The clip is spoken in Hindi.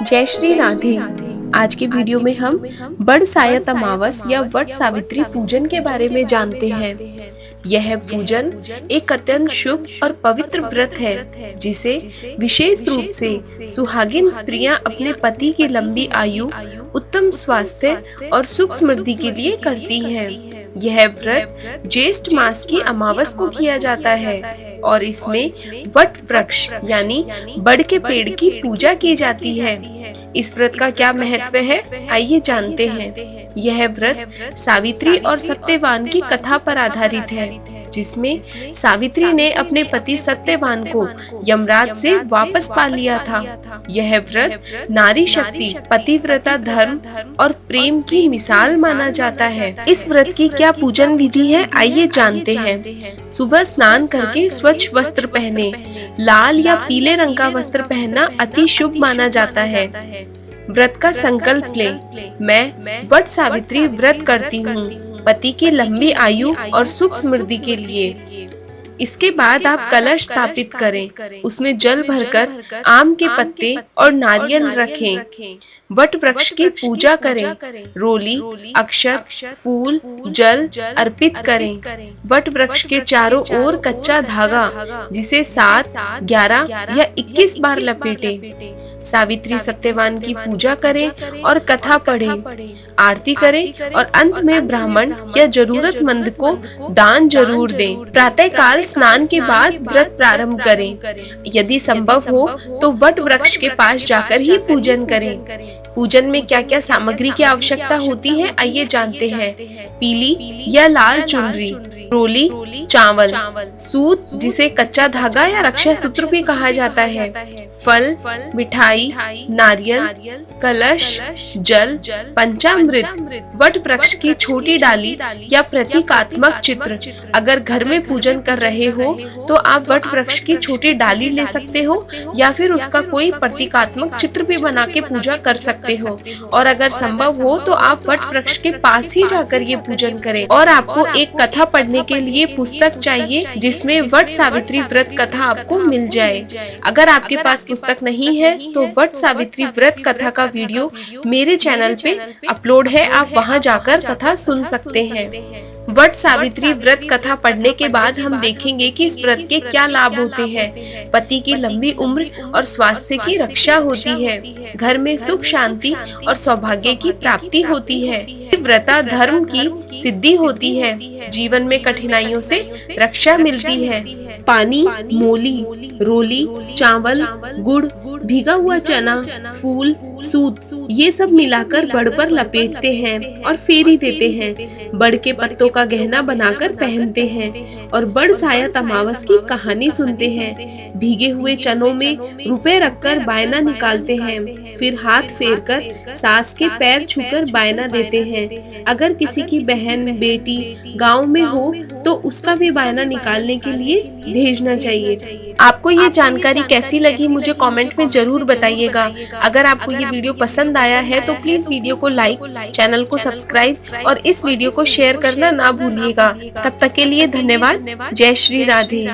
जय श्री राधे। आज के वीडियो में हम बड़ सायत अमावस या वट सावित्री पूजन के बारे में जानते हैं। यह पूजन एक अत्यंत शुभ और पवित्र व्रत है जिसे विशेष रूप से सुहागिन स्त्रियां अपने पति की लंबी आयु, उत्तम स्वास्थ्य और सुख समृद्धि के लिए करती हैं। यह व्रत ज्येष्ठ मास की अमावस को किया जाता है और इसमें वट वृक्ष यानी बड़ के पेड़ की पूजा की जाती है। इस व्रत का क्या महत्व है, आइए जानते हैं। यह व्रत सावित्री और सत्यवान की कथा पर आधारित है, जिसमें सावित्री ने अपने पति सत्यवान को यमराज से वापस पा लिया था। यह व्रत नारी शक्ति, पतिव्रता धर्म और प्रेम की मिसाल माना जाता है। इस व्रत की क्या पूजन विधि है, आइए जानते हैं। सुबह स्नान करके स्वच्छ वस्त्र पहने। लाल या पीले रंग का वस्त्र पहनना अति शुभ माना जाता है। व्रत का संकल्प ले। मैं वट सावित्री व्रत करती हूँ पति की लंबी आयु और सुख समृद्धि के लिए। इसके बाद आप कलश स्थापित करें, उसमें जल भरकर आम के पत्ते और नारियल रखें। वट वृक्ष की पूजा करें। रोली, अक्षत, फूल, जल अर्पित करें। वट वृक्ष के चारों ओर कच्चा धागा जिसे 7, 11 या 21 बार लपेटें। सावित्री सत्यवान की पूजा करें और कथा पढ़ें, आरती करें और अंत में ब्राह्मण या जरूरतमंद को दान जरूर दें। प्रातः काल स्नान के बाद व्रत प्रारंभ करें। यदि संभव हो तो वट वृक्ष के पास जाकर ही पूजन करें। पूजन में क्या क्या सामग्री की आवश्यकता होती है, आइए जानते हैं। पीली या लाल चुनरी, रोली, चावल, सूत जिसे कच्चा धागा या रक्षा सूत्र भी कहा जाता है, फल, मिठाई, नारियल, कलश, जल, पंचामृत, वट वृक्ष की छोटी डाली या प्रतीकात्मक चित्र। अगर घर में पूजन कर रहे हो तो आप वट वृक्ष की छोटी डाली ले सकते हो या फिर उसका कोई प्रतीकात्मक चित्र भी बना के पूजा कर सकते हो। और अगर संभव हो तो आप वट वृक्ष के पास ही जाकर ये पूजन करें। और आपको एक कथा पढ़ने के लिए पुस्तक चाहिए जिसमें वट सावित्री व्रत कथा आपको मिल जाए। अगर आपके पास पुस्तक नहीं है तो वट सावित्री व्रत कथा का वीडियो मेरे चैनल पे अपलोड है, आप वहां जाकर कथा सुन सकते हैं। वट सावित्री व्रत कथा पढ़ने के बाद हम देखेंगे कि इस व्रत के क्या लाभ होते हैं। पति की लंबी उम्र और स्वास्थ्य की रक्षा होती है, घर में सुख शांति और सौभाग्य की प्राप्ति होती है, व्रता धर्म की सिद्धि होती है, जीवन में कठिनाइयों से रक्षा मिलती है। पानी, मोली, रोली, चावल, गुड़, भीगा हुआ चना, फूल, सूत ये सब मिलाकर बड़ पर लपेटते हैं और फेरी देते हैं। बड़ के पत्तों का गहना बनाकर पहनते हैं और बड़ सायत अमावस की कहानी सुनते हैं। भीगे हुए चनों में रुपए रखकर बायना निकालते हैं, फिर हाथ फेरकर सास के पैर छूकर बायना देते हैं। अगर किसी की बहन, बेटी गांव में हो तो उसका भी बायना निकालने के लिए भेजना चाहिए। आपको ये जानकारी कैसी लगी मुझे कमेंट में जरूर बताइएगा। अगर आपको ये वीडियो पसंद आया है तो प्लीज वीडियो को लाइक, चैनल को सब्सक्राइब और इस वीडियो को शेयर करना ना भूलिएगा। तब तक के लिए धन्यवाद। जय श्री राधे।